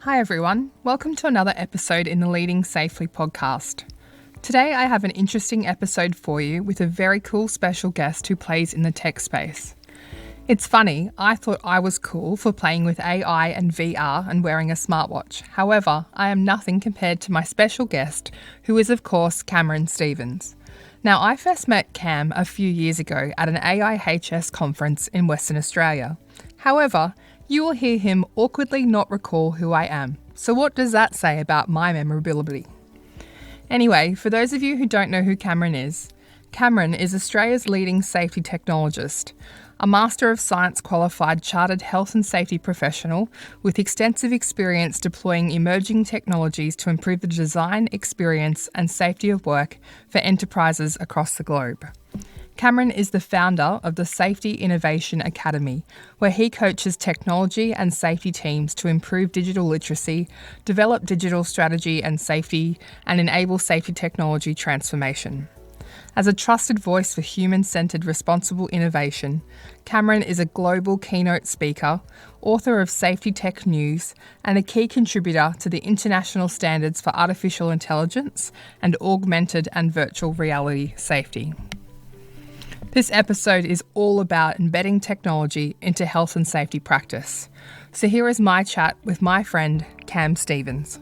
Hi everyone, welcome to another episode in the Leading Safely podcast. Today I have an interesting episode for you with a very cool special guest who plays in the tech space. It's funny, I thought I was cool for playing with AI and VR and wearing a smartwatch. However, I am nothing compared to my special guest, who is of course Cameron Stevens. Now, I first met Cam a few years ago at an AIHS conference in Western Australia. However, you will hear him awkwardly not recall who I am. So what does that say about my memorability? Anyway, for those of you who don't know who Cameron is Australia's leading safety technologist, a Master of Science qualified chartered health and safety professional with extensive experience deploying emerging technologies to improve the design, experience and safety of work for enterprises across the globe. Cameron is the founder of the Safety Innovation Academy, where he coaches technology and safety teams to improve digital literacy, develop digital strategy and safety, and enable safety technology transformation. As a trusted voice for human-centred responsible innovation, Cameron is a global keynote speaker, author of Safety Tech News, and a key contributor to the international standards for artificial intelligence and augmented and virtual reality safety. This episode is all about embedding technology into health and safety practice. So here is my chat with my friend, Cam Stevens.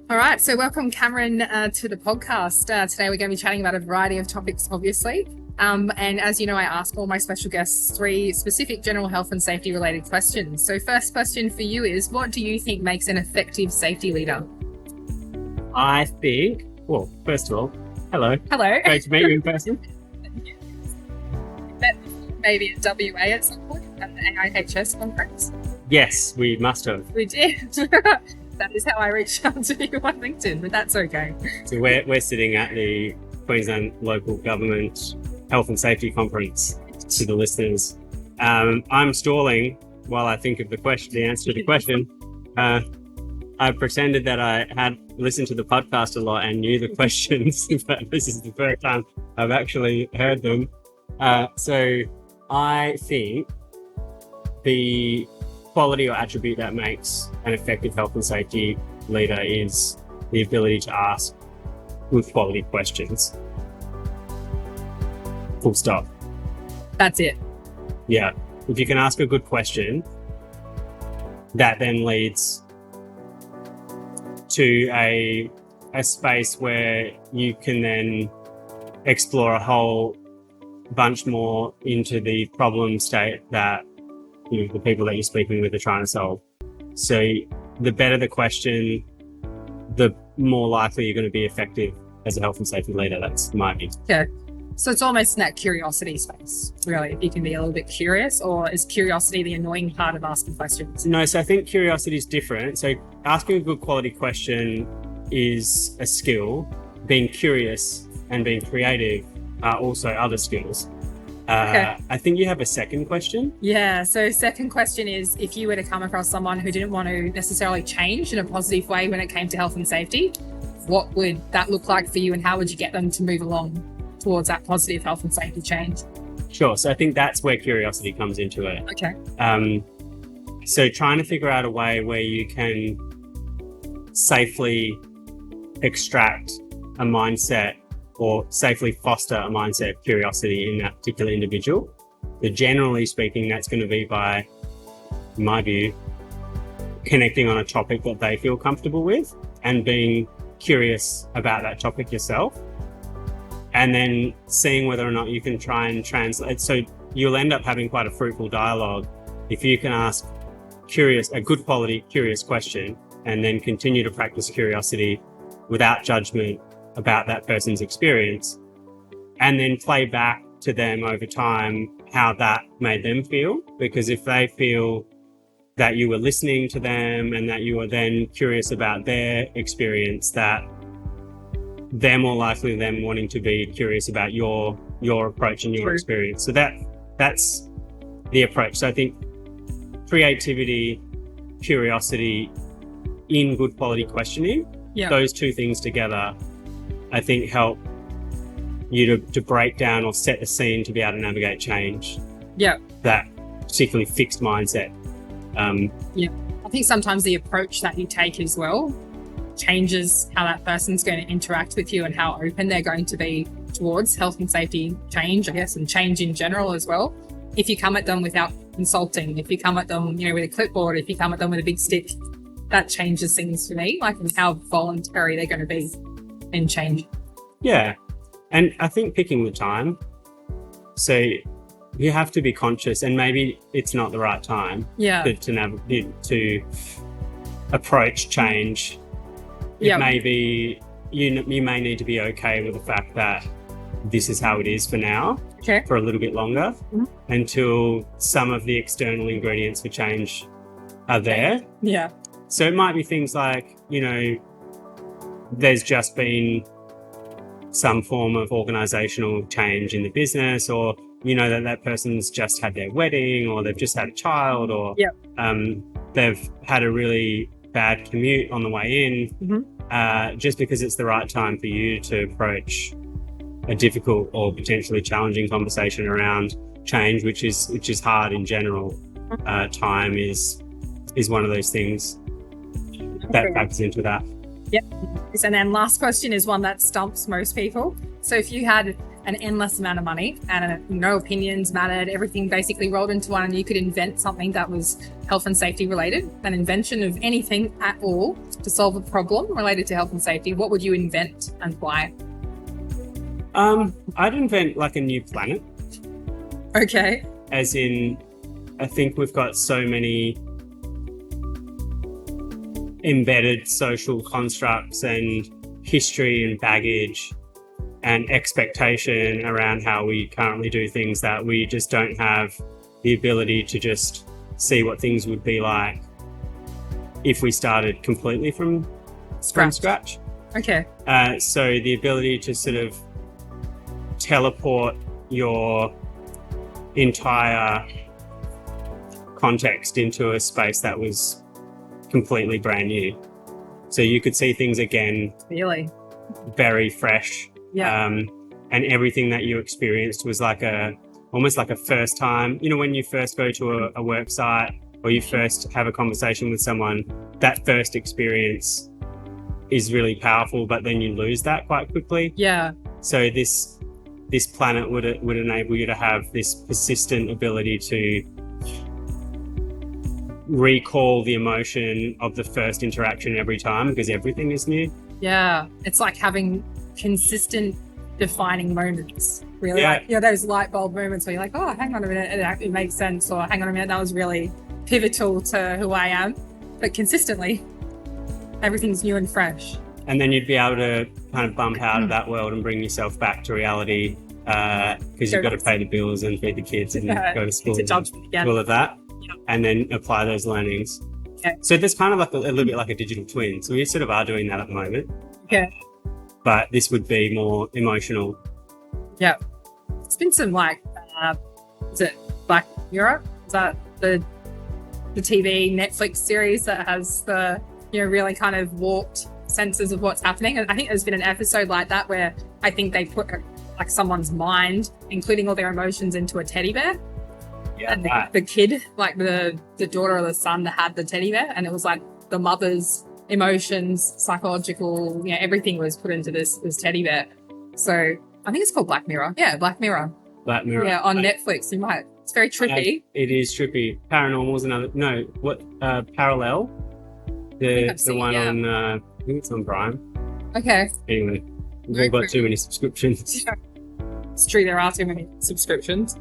All right, so welcome Cameron to the podcast. Today we're going to be chatting about a variety of topics, obviously. And as you know, I ask all my special guests 3 specific general health and safety related questions. So first question for you is, what do you think makes an effective safety leader? I think, well, first of all, hello. Hello. Great to meet you in person. Maybe at WA at some point at the AIHS conference. Yes, we must have. We did. That is how I reached out to you on LinkedIn, but that's okay. So we're sitting at the Queensland Local Government Health and Safety Conference to the listeners. I'm stalling while I think of the answer to the question. I pretended that I had listened to the podcast a lot and knew the questions, but this is the first time I've actually heard them. So I think the quality or attribute that makes an effective health and safety leader is the ability to ask good quality questions. Full stop. That's it. Yeah. If you can ask a good question, that then leads to a space where you can then explore a whole bunch more into the problem state that the people that you're speaking with are trying to solve. So the better the question, the more likely you're going to be effective as a health and safety leader. That's my view. Okay. So it's almost in that curiosity space, really. If you can be a little bit curious, or is curiosity the annoying part of asking questions? No, so I think curiosity is different. So asking a good quality question is a skill. Being curious and being creative are also other skills. Okay. I think you have a second question. Yeah. So second question is, if you were to come across someone who didn't want to necessarily change in a positive way when it came to health and safety, what would that look like for you, and how would you get them to move along towards that positive health and safety change? Sure. So I think that's where curiosity comes into it. Okay. So trying to figure out a way where you can safely extract a mindset or safely foster a mindset of curiosity in that particular individual. So generally speaking, that's going to be by, in my view, connecting on a topic that they feel comfortable with and being curious about that topic yourself, and then seeing whether or not you can try and translate. So you'll end up having quite a fruitful dialogue if you can ask a good quality, curious question, and then continue to practice curiosity without judgment about that person's experience, and then play back to them over time how that made them feel. Because if they feel that you were listening to them and that you were then curious about their experience, that they're more likely than wanting to be curious about your approach and your experience. So that's the approach. So I think creativity, curiosity in good quality questioning, those two things together, I think help you to break down or set the scene to be able to navigate change. Yeah. That particularly fixed mindset. I think sometimes the approach that you take as well changes how that person's going to interact with you and how open they're going to be towards health and safety change, I guess, and change in general as well. If you come at them without consulting, if you come at them, with a clipboard, if you come at them with a big stick, that changes things for me, like how voluntary they're going to be in change. Yeah. And I think picking the time. So you have to be conscious, and maybe it's not the right time to approach change. It may be, you may need to be okay with the fact that this is how it is for now, for a little bit longer, until some of the external ingredients for change are there. Yeah. So it might be things like, there's just been some form of organizational change in the business, or, that person's just had their wedding, or they've just had a child, or they've had a really bad commute on the way in, just because it's the right time for you to approach a difficult or potentially challenging conversation around change, which is hard in general. Time is one of those things that factors into that. Yep. And then last question is one that stumps most people. So if you had an endless amount of money and no opinions mattered, everything basically rolled into one, and you could invent something that was health and safety related, an invention of anything at all to solve a problem related to health and safety, what would you invent and why? I'd invent like a new planet. Okay. As in, I think we've got so many embedded social constructs and history and baggage and expectation around how we currently do things that we just don't have the ability to just see what things would be like if we started completely from scratch. Okay. So the ability to sort of teleport your entire context into a space that was completely brand new. So you could see things again. Really? Very fresh. Yeah. And everything that you experienced was almost like a first time. When you first go to a work site, or you first have a conversation with someone, that first experience is really powerful, but then you lose that quite quickly. Yeah. So this planet would enable you to have this persistent ability to recall the emotion of the first interaction every time, because everything is new. Yeah. It's like having consistent defining moments, really. Yeah. Like, those light bulb moments where you're like, oh, hang on a minute, it makes sense, or hang on a minute, that was really pivotal to who I am. But consistently, everything's new and fresh. And then you'd be able to kind of bump out of that world and bring yourself back to reality, because you've got to pay the bills and feed the kids and go to school and all of that, and then apply those learnings. Okay. So there's kind of like a little bit like a digital twin. So we sort of are doing that at the moment. Okay. But this would be more emotional. Yeah. It's been some is it Black Mirror? Is that the TV Netflix series that has the, really kind of warped senses of what's happening? And I think there's been an episode like that where I think they put like someone's mind, including all their emotions, into a teddy bear. Yeah. And the kid, like the daughter or the son that had the teddy bear, and it was like the mother's emotions, psychological, everything was put into this teddy bear. So I think it's called Black Mirror. Yeah, Black Mirror. Black Mirror. Yeah, on Netflix. You might. It's very trippy. It is trippy. Paranormal is another. No, what? Parallel. The one on. I think it's on Prime. Okay. Anyway, we've all got too many subscriptions. It's true. There are too many subscriptions.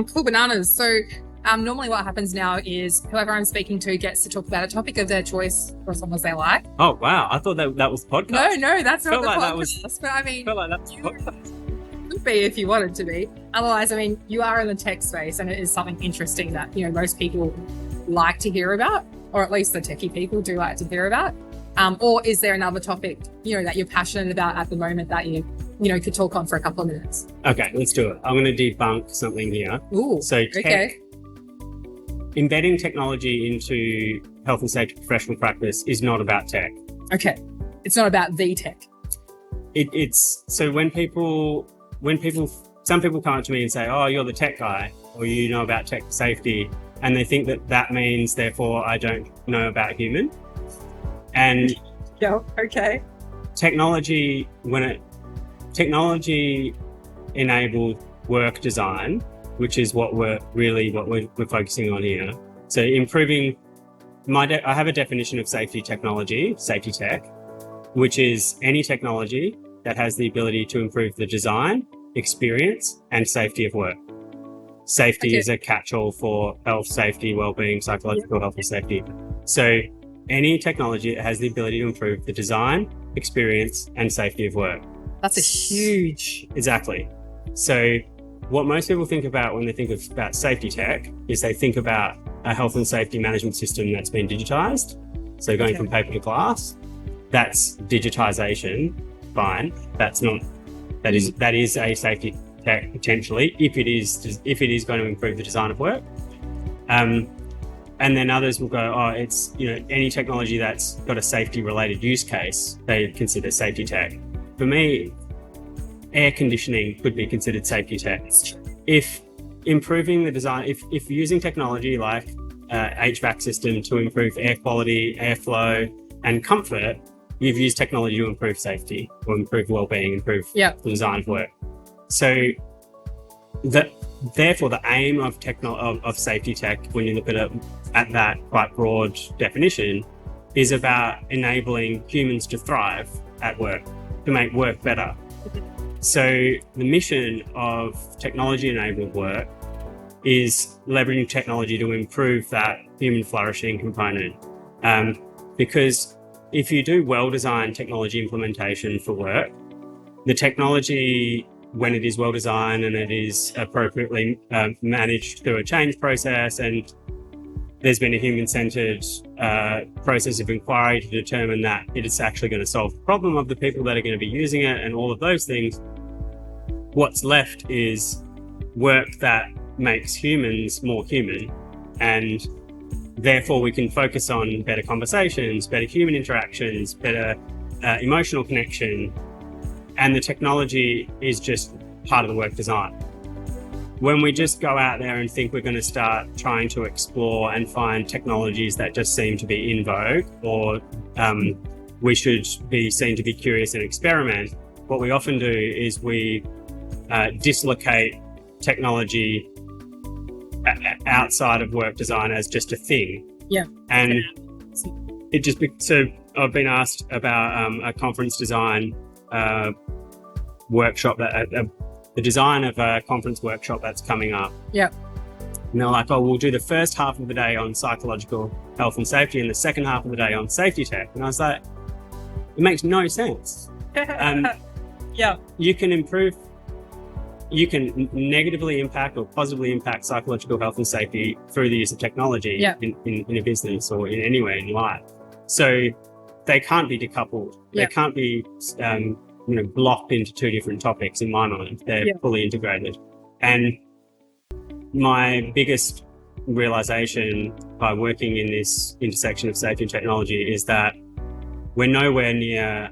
Cool bananas. So normally what happens now is whoever I'm speaking to gets to talk about a topic of their choice for as long as they like. Oh, wow. I thought that was the podcast. No, that's not the like podcast. But I mean, felt like that was the podcast. Could be if you wanted to be. Otherwise, I mean, you are in the tech space, and it is something interesting that, most people like to hear about, or at least the techie people do like to hear about. Or is there another topic, that you're passionate about at the moment that you could talk on for a couple of minutes? Okay, let's do it. I'm going to debunk something here. Ooh, so embedding technology into health and safety professional practice is not about tech. Okay. It's not about the tech. It's so when some people come up to me and say, oh, you're the tech guy, or about tech safety, and they think that that means, therefore, I don't know about human. And Yeah. Okay. technology enabled work design, which is what we're focusing on here. So improving I have a definition of safety technology, safety tech, which is any technology that has the ability to improve the design, experience, and safety of work. Safety is a catch-all for health, safety, well-being, psychological health and safety. So any technology that has the ability to improve the design, experience, and safety of work. That's a huge... Exactly. So what most people think about when they think about safety tech is they think about a health and safety management system that's been digitized. So going from paper to glass, that's digitization. Fine. That is a safety tech potentially, if it is going to improve the design of work. And then others will go, oh, it's any technology that's got a safety related use case, they consider safety tech. For me, air conditioning could be considered safety tech. If improving the design, if using technology like HVAC system to improve air quality, airflow, and comfort, you've used technology to improve safety or improve well-being, improve the design of work. So therefore, the aim of safety tech, when you look at that quite broad definition, is about enabling humans to thrive at work, to make work better. So the mission of technology-enabled work is leveraging technology to improve that human flourishing component. Because if you do well-designed technology implementation for work, the technology, when it is well-designed and it is appropriately managed through a change process, and there's been a human-centered process of inquiry to determine that it is actually going to solve the problem of the people that are going to be using it and all of those things, what's left is work that makes humans more human, and therefore we can focus on better conversations, better human interactions, better emotional connection, and the technology is just part of the work design. When we just go out there and think we're going to start trying to explore and find technologies that just seem to be in vogue, or we should be seen to be curious and experiment, what we often do is we dislocate technology outside of work design as just a thing. Yeah. And so I've been asked about a conference design workshop, the design of a conference workshop that's coming up. Yeah. And they're like, oh, we'll do the first half of the day on psychological health and safety and the second half of the day on safety tech. And I was like, it makes no sense. Yeah. You can negatively impact or positively impact psychological health and safety through the use of technology in a business or in anywhere in life. So they can't be decoupled. They can't be blocked into two different topics in my mind. They're fully integrated. And my biggest realization by working in this intersection of safety and technology is that we're nowhere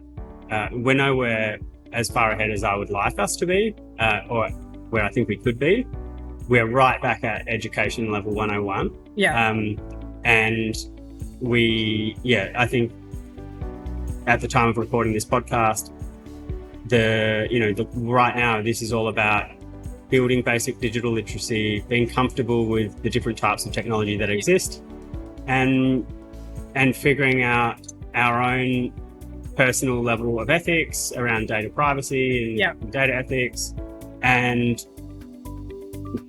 as far ahead as I would like us to be, or where I think we could be. We're right back at education level 101. And I think at the time of recording this podcast, right now, this is all about building basic digital literacy, being comfortable with the different types of technology that exist, and figuring out our own personal level of ethics around data privacy and data ethics, and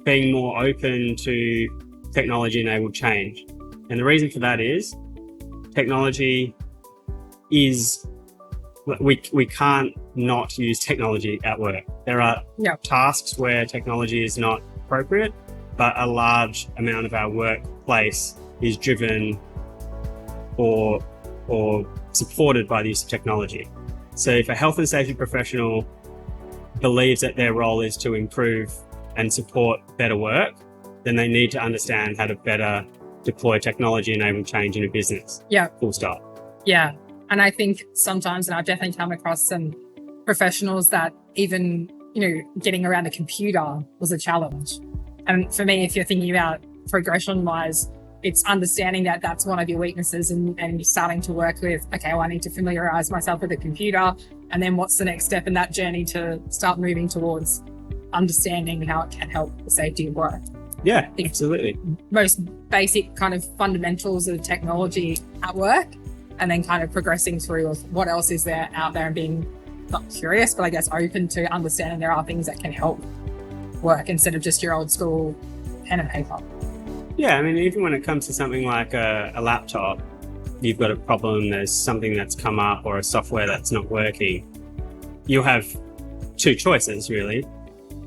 being more open to technology-enabled change. And the reason for that is technology is, we can't not use technology at work. There are tasks where technology is not appropriate, but a large amount of our workplace is driven or supported by the use of technology. So if a health and safety professional believes that their role is to improve and support better work, then they need to understand how to better deploy technology-enabled change in a business. Full stop. Yeah. And I think sometimes, and I've definitely come across some professionals that even, getting around a computer was a challenge. And for me, if you're thinking about progression wise, it's understanding that that's one of your weaknesses and starting to work with, okay, well, I need to familiarize myself with the computer. And then what's the next step in that journey to start moving towards understanding how it can help the safety of work. Yeah, absolutely. Most basic kind of fundamentals of technology at work, and then kind of progressing through of what else is there out there and being not curious, but I guess open to understanding there are things that can help work instead of just your old school pen and paper. Yeah, I mean, even when it comes to something like a laptop, you've got a problem, there's something that's come up or a software that's not working, you'll have two choices, really.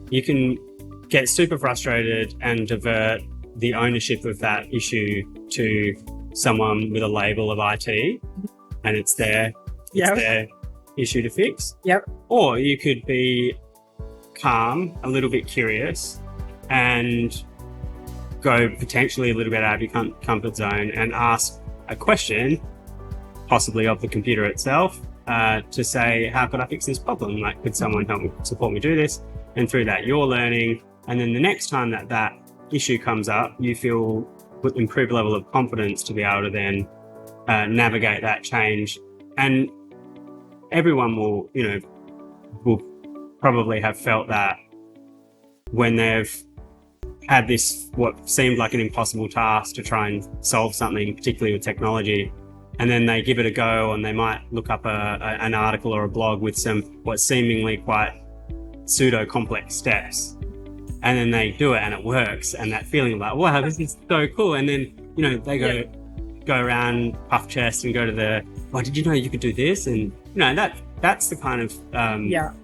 You can get super frustrated and divert the ownership of that issue to someone with a label of IT, and it's their issue to fix. Yep. Or you could be calm, a little bit curious, and go potentially a little bit out of your comfort zone and ask a question, possibly of the computer itself, to say, how could I fix this problem? Like, could someone help me, support me do this? And through that, you're learning. And then the next time that issue comes up, you feel with improved level of confidence to be able to then navigate that change. And everyone will probably have felt that when they've had this, what seemed like an impossible task to try and solve something, particularly with technology, and then they give it a go, and they might look up an article or a blog with some what seemingly quite pseudo complex steps, and then they do it and it works, and that feeling of like, wow, this is so cool. And then they go around puff chest and go to did you know you could do this? And that's the kind of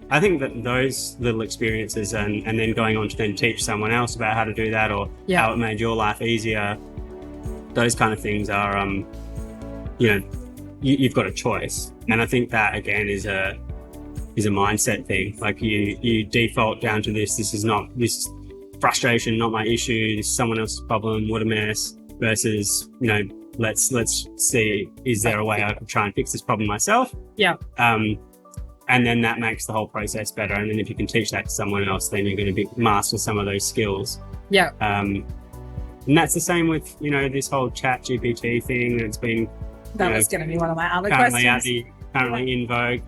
I think that those little experiences and then going on to then teach someone else about how to do that, or how it made your life easier, those kind of things are you've got a choice. And I think that again is a mindset thing. Like you default down to this is frustration, not my issue, this is someone else's problem, what a mess, versus let's see, is there a way I could try and fix this problem myself? And then that makes the whole process better. And then if you can teach that to someone else, then you're going to master some of those skills. And that's the same with this whole chat GPT thing that's been was going to be one of my other questions. Currently in vogue.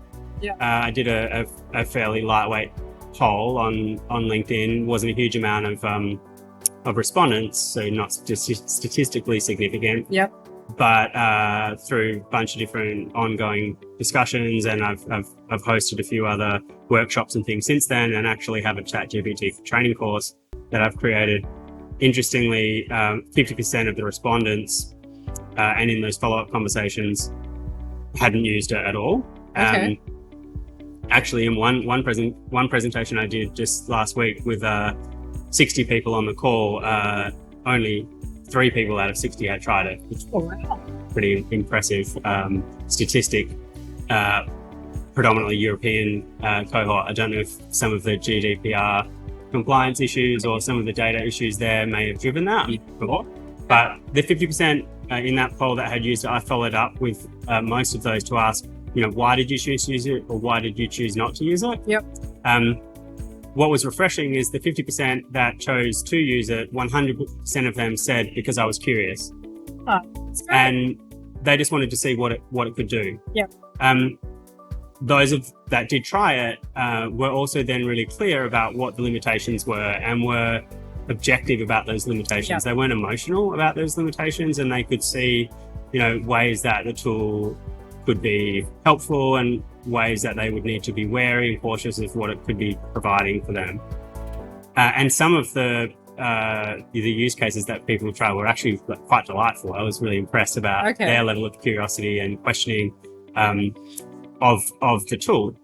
I did a fairly lightweight poll on LinkedIn. Wasn't a huge amount of respondents, so not statistically significant. But through a bunch of different ongoing discussions, and I've hosted a few other workshops and things since then, and actually have a ChatGPT training course that I've created. Interestingly, 50% of the respondents and in those follow-up conversations hadn't used it at all. Actually, in one presentation I did just last week with 60 people on the call, only 3 people out of 60 had tried it, which is pretty impressive statistic. Predominantly European cohort. I don't know if some of the GDPR compliance issues or some of the data issues there may have driven that, but the 50% in that poll that had used it, I followed up with most of those to ask, why did you choose to use it, or why did you choose not to use it? What was refreshing is the 50% that chose to use it, 100% of them said because I was curious. And they just wanted to see what it could do. Those that did try it were also then really clear about what the limitations were, and were objective about those limitations. They weren't emotional about those limitations, and they could see, ways that the tool could be helpful and ways that they would need to be wary and cautious of what it could be providing for them. And some of the use cases that people try were actually quite delightful. I was really impressed about their level of curiosity and questioning of the tool.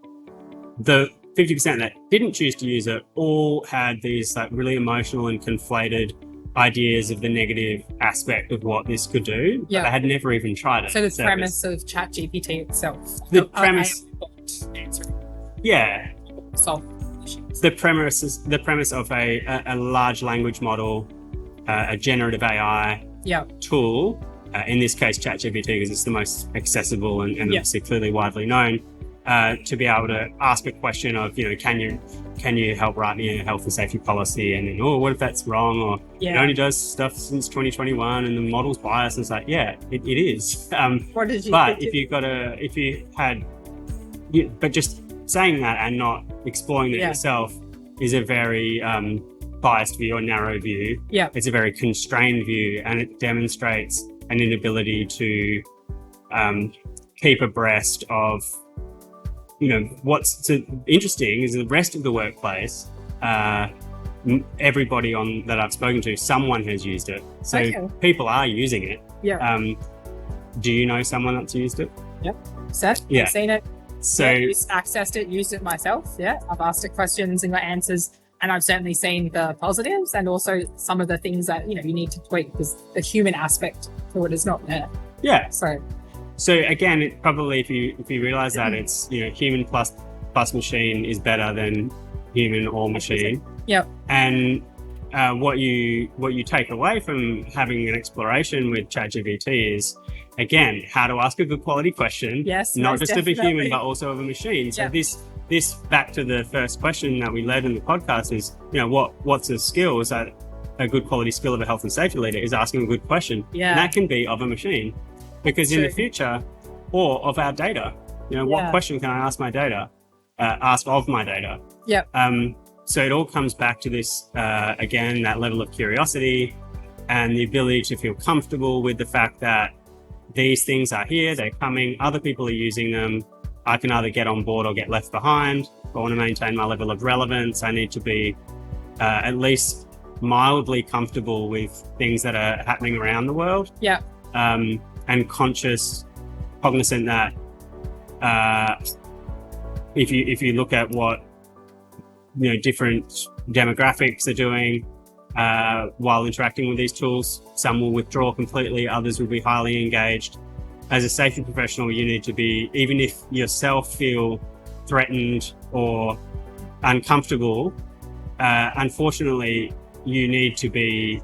The 50% that didn't choose to use it all had these really emotional and conflated ideas of the negative aspect of what this could do, but I had never even tried it. So the premise of ChatGPT itself, the premise solve issues. The premise of a large language model, a generative AI tool, in this case ChatGPT, because it's the most accessible and obviously clearly widely known, to be able to ask a question of, can you help write me a health and safety policy? And then, what if that's wrong? Or it only does stuff since 2021 and the model's biased. And it's like, it is. What did you? But but just saying that and not exploring it yourself is a very biased view or narrow view. Yeah. It's a very constrained view, and it demonstrates an inability to keep abreast of, what's interesting is the rest of the workplace. Everybody that I've spoken to, someone has used it. So people are using it. Yeah. Do you know someone that's used it? Yep. Seth, Yeah. I've seen it. So Accessed it, used it myself. Yeah. I've asked it questions and got answers. And I've certainly seen the positives and also some of the things that, you need to tweak because the human aspect to it is not there. yeah. So Again, it probably, if you realize that it's, human plus machine is better than human or machine. Yep. And what you take away from having an exploration with ChatGPT is, again, how to ask a good quality question. Yes, not most just of a human, but also of a machine. So Yep. this back to the first question that we led in the podcast is, what's a skill? Is that a good quality skill of a health and safety leader is asking a good question. Yeah. And that can be of a machine, because in the True. future, or of our data, what question can I ask my data? Ask of my data. Yep. So it all comes back to this, again, that level of curiosity and the ability to feel comfortable with the fact that these things are here, they're coming, other people are using them. I can either get on board or get left behind. If I want to maintain my level of relevance, I need to be at least mildly comfortable with things that are happening around the world. yeah. And cognizant that if you look at what different demographics are doing while interacting with these tools, some will withdraw completely, others will be highly engaged. As a safety professional, you need to be, even if yourself feel threatened or uncomfortable, unfortunately, you need to be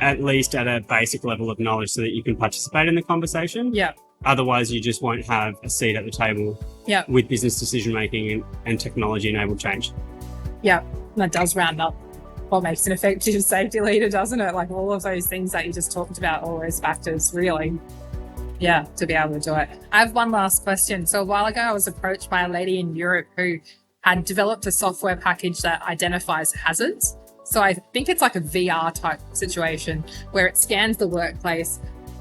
at least at a basic level of knowledge so that you can participate in the conversation. Yeah. Otherwise, you just won't have a seat at the table Yeah. with business decision making and technology-enabled change. Yeah. And that does round up what makes an effective safety leader, doesn't it? Like all of those things that you just talked about, all those factors, really. Yeah, to be able to do it. I have one last question. So a while ago, I was approached by a lady in Europe who had developed a software package that identifies hazards. So I think it's like a VR type situation where it scans the workplace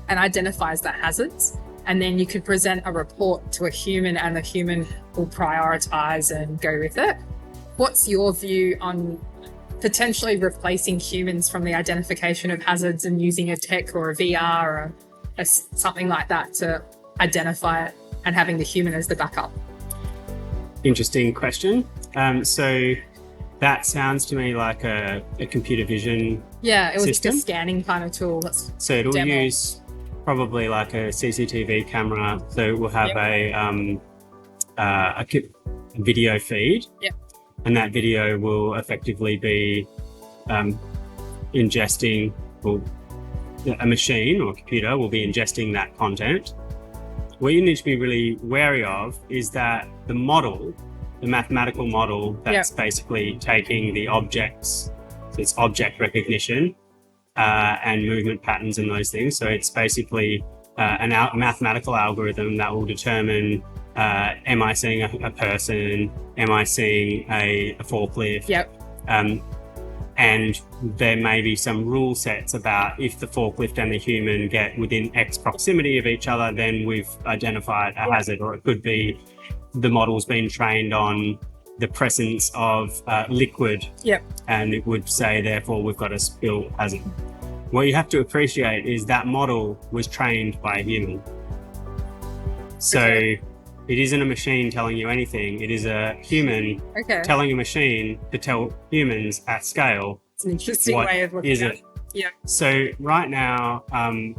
and identifies the hazards. And then you could present a report to a human and the human will prioritize and go with it. What's your view on potentially replacing humans from the identification of hazards and using a tech or a VR or something like that to identify it and having the human as the backup? Interesting question. So that sounds to me like a computer vision. Yeah, it was system. just a scanning kind of tool. So it'll demo. use probably like a CCTV camera. So we'll have a video feed. Yep. And that video will effectively be ingesting, or a machine or a computer will be ingesting that content. What you need to be really wary of is that the model, the mathematical model that's basically taking the objects, so it's object recognition and movement patterns and those things. So it's basically a mathematical algorithm that will determine, am I seeing a person? Am I seeing a forklift? Yep. And there may be some rule sets about if the forklift and the human get within X proximity of each other, then we've identified a hazard. Or it could be the model's been trained on the presence of liquid. Yep. And it would say, therefore, we've got a spill hazard. What you have to appreciate is that model was trained by a human. So it isn't a machine telling you anything. It is a human telling a machine to tell humans at scale. It's an interesting way of looking at it. Yeah. So right now,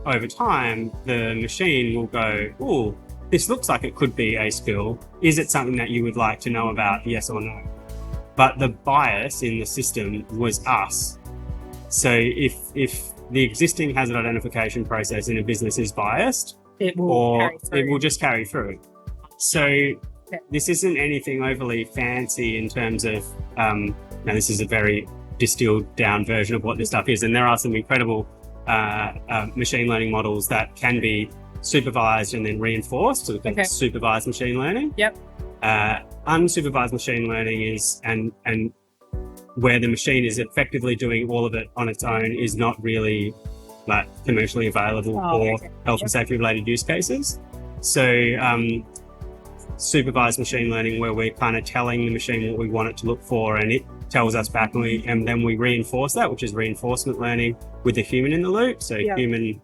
over time, the machine will go, oh, this looks like it could be a spill. Is it something that you would like to know about? Yes or no? But the bias in the system was us. So if the existing hazard identification process in a business is biased, it will just carry through. So this isn't anything overly fancy in terms of, now this is a very distilled down version of what this stuff is. And there are some incredible machine learning models that can be supervised and then reinforced. So supervised machine learning. Yep. Unsupervised machine learning is, and where the machine is effectively doing all of it on its own, is not really like commercially available for health and safety related use cases. So supervised machine learning, where we're kind of telling the machine what we want it to look for, and it tells us back, and then we reinforce that, which is reinforcement learning with the human in the loop. So human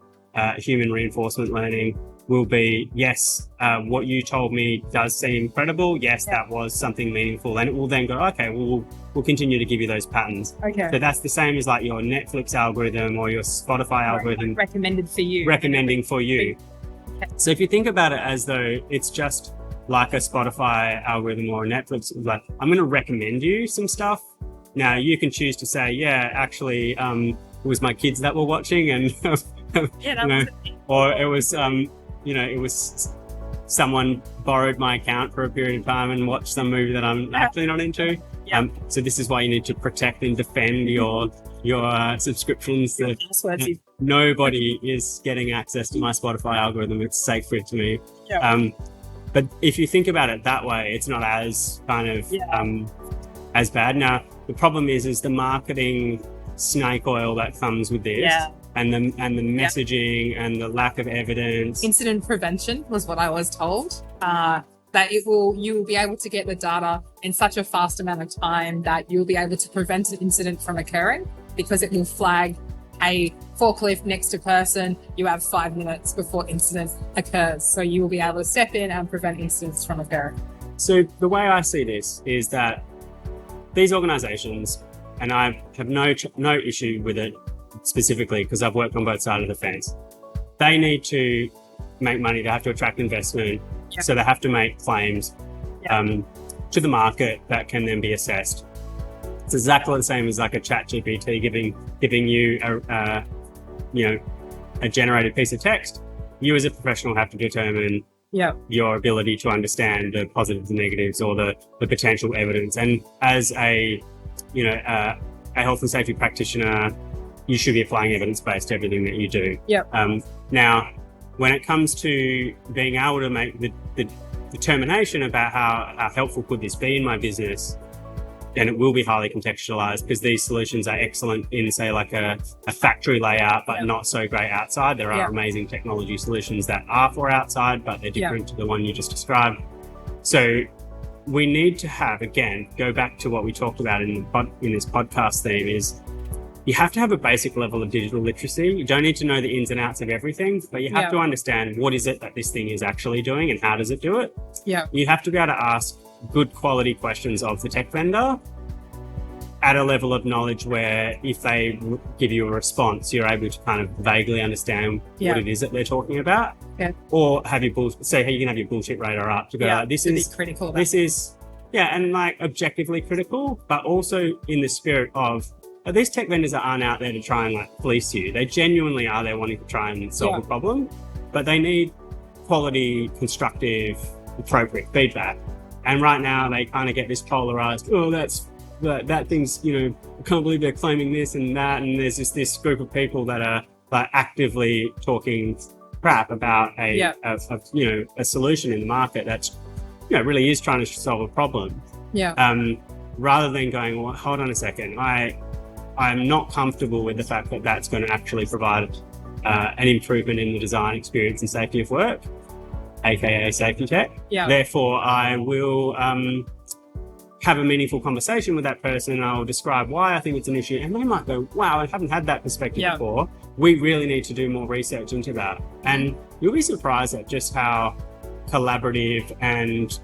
reinforcement learning will be, yes, what you told me does seem credible. Yes, that was something meaningful. And it will then go, okay, we'll continue to give you those patterns. Okay. So that's the same as like your Netflix algorithm or your Spotify algorithm. Like recommending for you. Okay. So if you think about it as though it's just like a Spotify algorithm or a Netflix, like, I'm going to recommend you some stuff. Now you can choose to say, yeah, actually, it was my kids that were watching, and or it was, it was someone borrowed my account for a period of time and watched some movie that I'm actually not into. So this is why you need to protect and defend your subscriptions. Nobody is getting access to my Spotify algorithm. It's sacred to me. But if you think about it that way, it's not as kind of as bad. Now, the problem is the marketing snake oil that comes with this, and the messaging and the lack of evidence. Incident prevention was what I was told. That you will be able to get the data in such a fast amount of time that you'll be able to prevent an incident from occurring, because it will flag a forklift next to person. You have 5 minutes before incident occurs. So you will be able to step in and prevent incidents from occurring. So the way I see this is that these organizations, and I have no issue with it specifically because I've worked on both sides of the fence, they need to make money. They have to attract investment. So they have to make claims to the market that can then be assessed. It's exactly the same as like a chat GPT giving you a generated piece of text. You as a professional have to determine your ability to understand the positives and negatives, or the potential evidence. And as a health and safety practitioner, you should be applying evidence-based to everything that you do. Now, when it comes to being able to make the determination about how helpful could this be in my business, then it will be highly contextualized, because these solutions are excellent in, say, like a factory layout, but not so great outside. There are amazing technology solutions that are for outside, but they're different to the one you just described. So we need to have, again, go back to what we talked about in this podcast theme, is you have to have a basic level of digital literacy. You don't need to know the ins and outs of everything, but you have to understand what is it that this thing is actually doing and how does it do it. You have to be able to ask good quality questions of the tech vendor at a level of knowledge where if they give you a response, you're able to kind of vaguely understand what it is that they're talking about. Or have your you can have your bullshit radar up to go, this is critical. And like objectively critical, but also in the spirit of, these tech vendors aren't out there to try and like fleece you. They genuinely are there wanting to try and solve a problem, but they need quality, constructive, appropriate feedback. And right now they kind of get this polarized, that thing's, I can't believe they're claiming this and that. And there's this group of people that are like actively talking crap about a solution in the market that's, really is trying to solve a problem. Rather than going, well, hold on a second, I'm not comfortable with the fact that that's going to actually provide an improvement in the design experience and safety of work, aka safety tech. Therefore, I will have a meaningful conversation with that person, and I'll describe why I think it's an issue. And they might go, wow, I haven't had that perspective before. We really need to do more research into that. And you'll be surprised at just how collaborative and,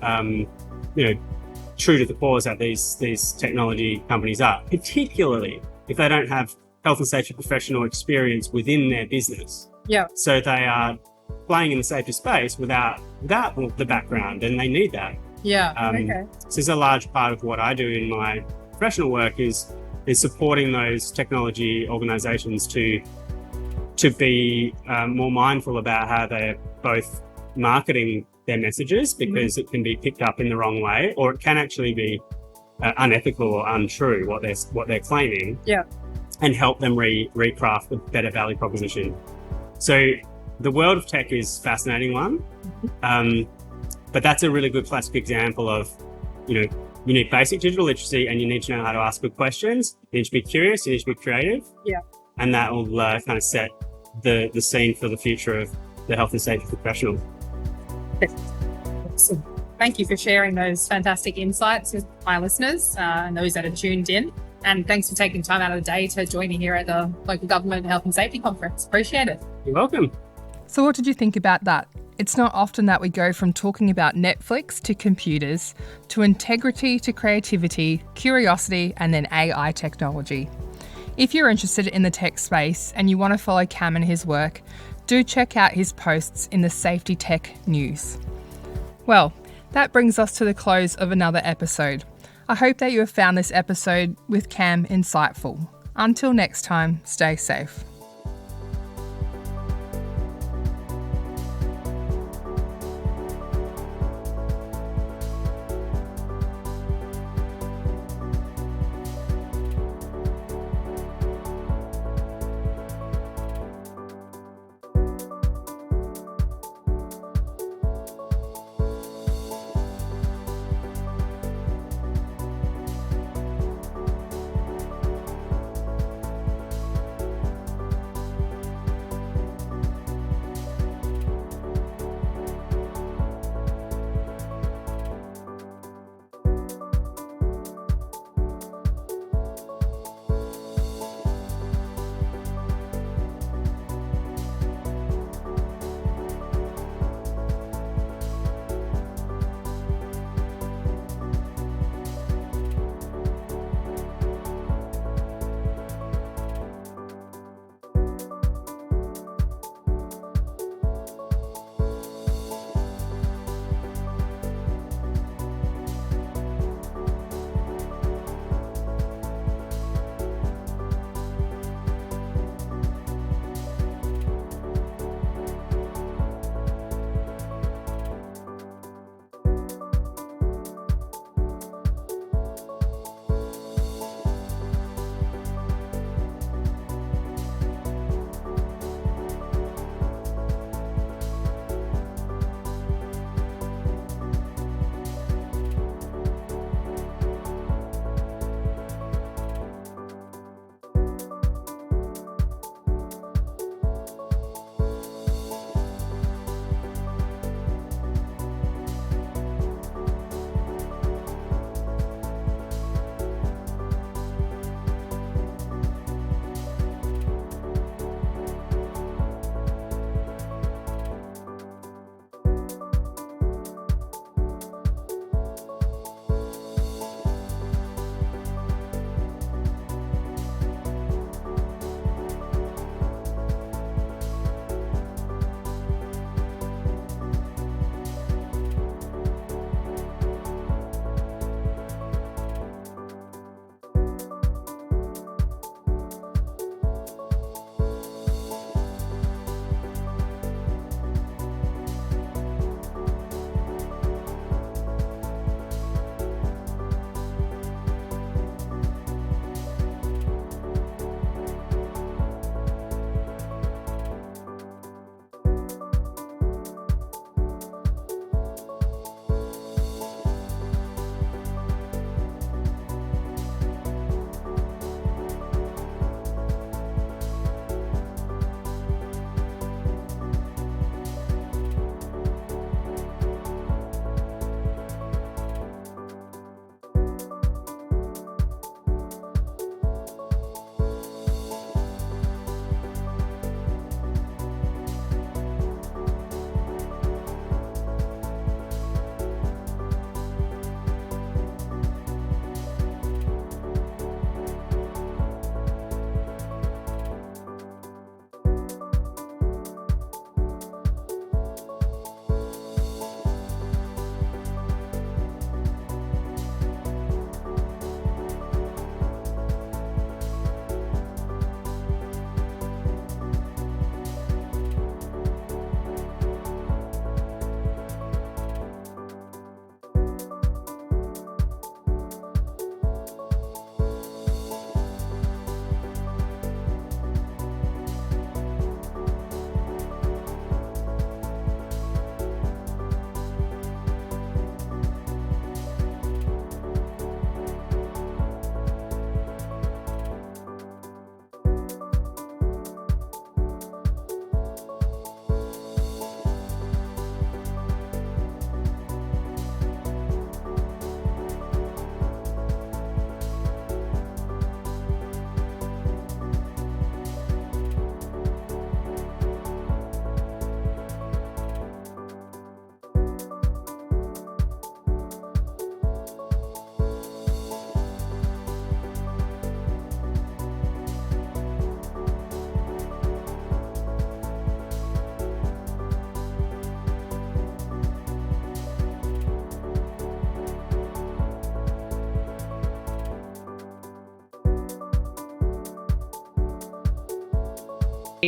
true to the cause that these technology companies are, particularly if they don't have health and safety professional experience within their business. So they are playing in the safety space without the background, and they need that. So this is a large part of what I do in my professional work is supporting those technology organizations to be more mindful about how they're both marketing their messages because it can be picked up in the wrong way, or it can actually be unethical or untrue what they're claiming. Yeah. And help them recraft a better value proposition. So the world of tech is a fascinating one, but that's a really good classic example of, you need basic digital literacy and you need to know how to ask good questions. You need to be curious, you need to be creative. Yeah. And that will kind of set the scene for the future of the health and safety professional. Awesome. Thank you for sharing those fantastic insights with my listeners and those that are tuned in. And thanks for taking time out of the day to join me here at the Local Government Health and Safety Conference. Appreciate it. You're welcome. So what did you think about that? It's not often that we go from talking about Netflix to computers, to integrity to creativity, curiosity, and then AI technology. If you're interested in the tech space and you want to follow Cam and his work, do check out his posts in the Safety Tech News. Well, that brings us to the close of another episode. I hope that you have found this episode with Cam insightful. Until next time, stay safe.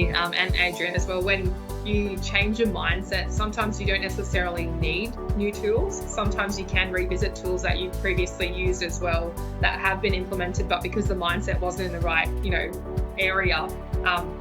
and Adrian as well, when you change your mindset, sometimes you don't necessarily need new tools. Sometimes you can revisit tools that you've previously used as well that have been implemented, but because the mindset wasn't in the right, area,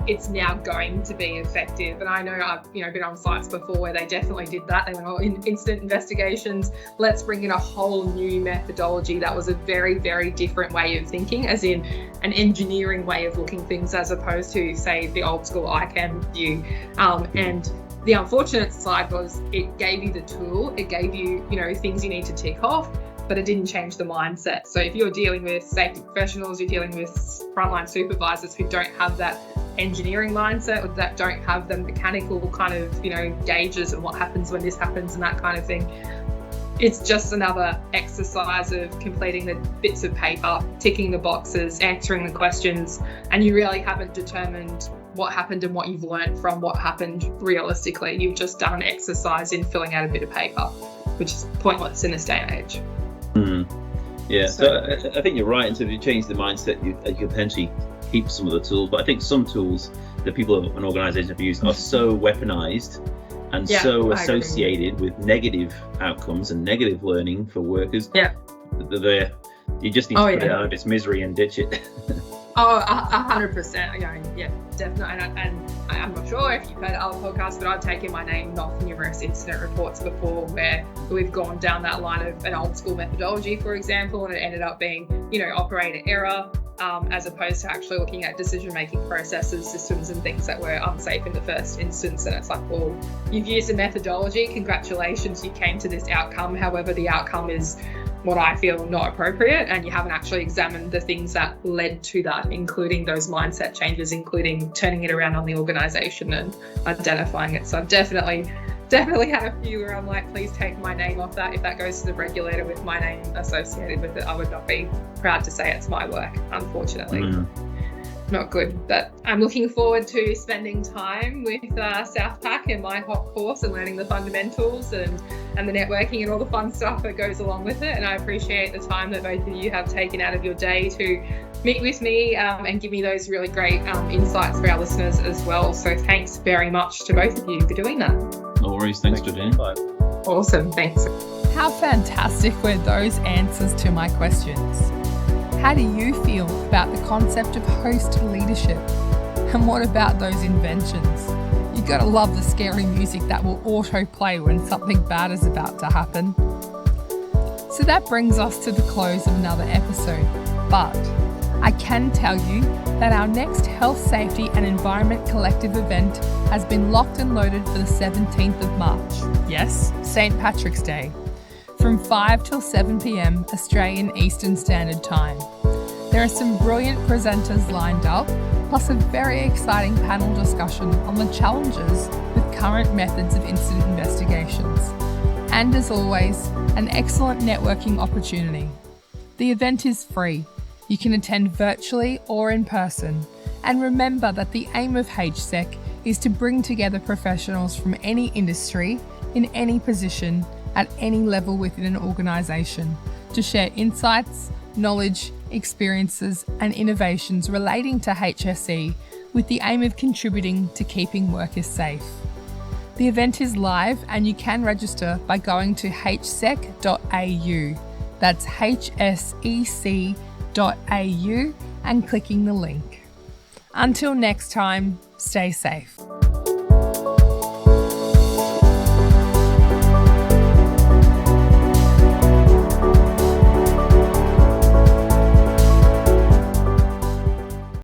it's now going to be effective. And I know I've been on sites before where they definitely did that. They went, in incident investigations, let's bring in a whole new methodology that was a very, very different way of thinking, as in an engineering way of looking things, as opposed to, say, the old school ICAM view. And the unfortunate side was it gave you the tool, it gave you, things you need to tick off, but it didn't change the mindset. So if you're dealing with safety professionals, you're dealing with frontline supervisors who don't have that engineering mindset, or that don't have the mechanical kind of, gauges and what happens when this happens and that kind of thing, it's just another exercise of completing the bits of paper, ticking the boxes, answering the questions, and you really haven't determined what happened and what you've learned from what happened realistically. You've just done an exercise in filling out a bit of paper, which is pointless in this day and age. Yeah, so I think you're right. And so if you change the mindset, you can potentially keep some of the tools. But I think some tools that people and organisations have used are so weaponized and so associated with negative outcomes and negative learning for workers. Yeah, you just need to put it out of its misery and ditch it. 100%. Yeah, definitely. And I'm not sure if you've heard other podcasts, but I've taken my name off numerous incident reports before where we've gone down that line of an old school methodology, for example, and it ended up being, operator error, as opposed to actually looking at decision-making processes, systems and things that were unsafe in the first instance. And it's like, well, you've used a methodology, congratulations, you came to this outcome. However, the outcome is what I feel not appropriate, and you haven't actually examined the things that led to that, including those mindset changes, including turning it around on the organisation and identifying it. So I've definitely had a few where I'm like, please take my name off that. If that goes to the regulator with my name associated with it, I would not be proud to say it's my work, unfortunately. Not good, but I'm looking forward to spending time with Southpack and my hot course and learning the fundamentals and the networking and all the fun stuff that goes along with it. And I appreciate the time that both of you have taken out of your day to meet with me and give me those really great insights for our listeners as well. So thanks very much to both of you for doing that. No worries. Thanks, Jordine. Awesome. Thanks. How fantastic were those answers to my questions? How do you feel about the concept of host leadership? And what about those inventions? You gotta love the scary music that will autoplay when something bad is about to happen. So that brings us to the close of another episode. But I can tell you that our next Health, Safety and Environment Collective event has been locked and loaded for the 17th of March. Yes, St. Patrick's Day. From 5 till 7 p.m. Australian Eastern Standard Time. There are some brilliant presenters lined up, plus a very exciting panel discussion on the challenges with current methods of incident investigations. And as always, an excellent networking opportunity. The event is free. You can attend virtually or in person. And remember that the aim of HSEC is to bring together professionals from any industry, in any position, at any level within an organisation, to share insights, knowledge, experiences and innovations relating to HSE with the aim of contributing to keeping workers safe. The event is live and you can register by going to hsec.au. That's hsec.au and clicking the link. Until next time, stay safe.